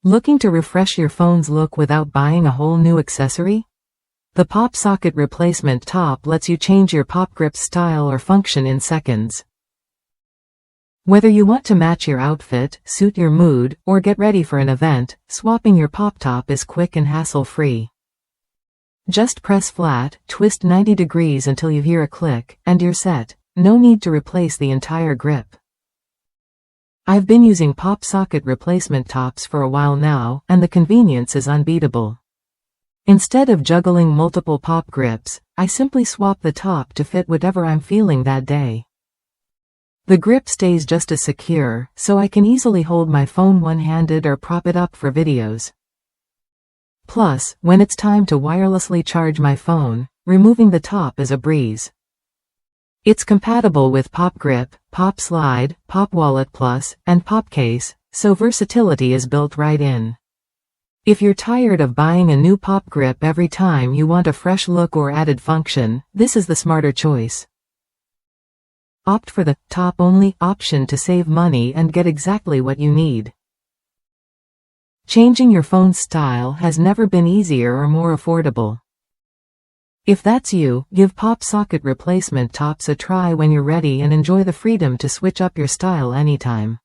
Looking to refresh your phone's look without buying a whole new accessory? The PopSocket replacement top lets you change your PopGrip style or function in seconds. Whether you want to match your outfit, suit your mood, or get ready for an event, swapping your PopTop is quick and hassle-free. Just press flat, twist 90 degrees until you hear a click, and you're set. No need to replace the entire grip. I've been using PopSocket replacement tops for a while now, and the convenience is unbeatable. Instead of juggling multiple PopGrips, I simply swap the top to fit whatever I'm feeling that day. The grip stays just as secure, so I can easily hold my phone one-handed or prop it up for videos. Plus, when it's time to wirelessly charge my phone, removing the top is a breeze. It's compatible with PopGrip, PopSlide, PopWallet Plus, and PopCase, so versatility is built right in. If you're tired of buying a new PopGrip every time you want a fresh look or added function, this is the smarter choice. Opt for the top-only option to save money and get exactly what you need. Changing your phone's style has never been easier or more affordable. If that's you, give PopSocket replacement tops a try when you're ready and enjoy the freedom to switch up your style anytime.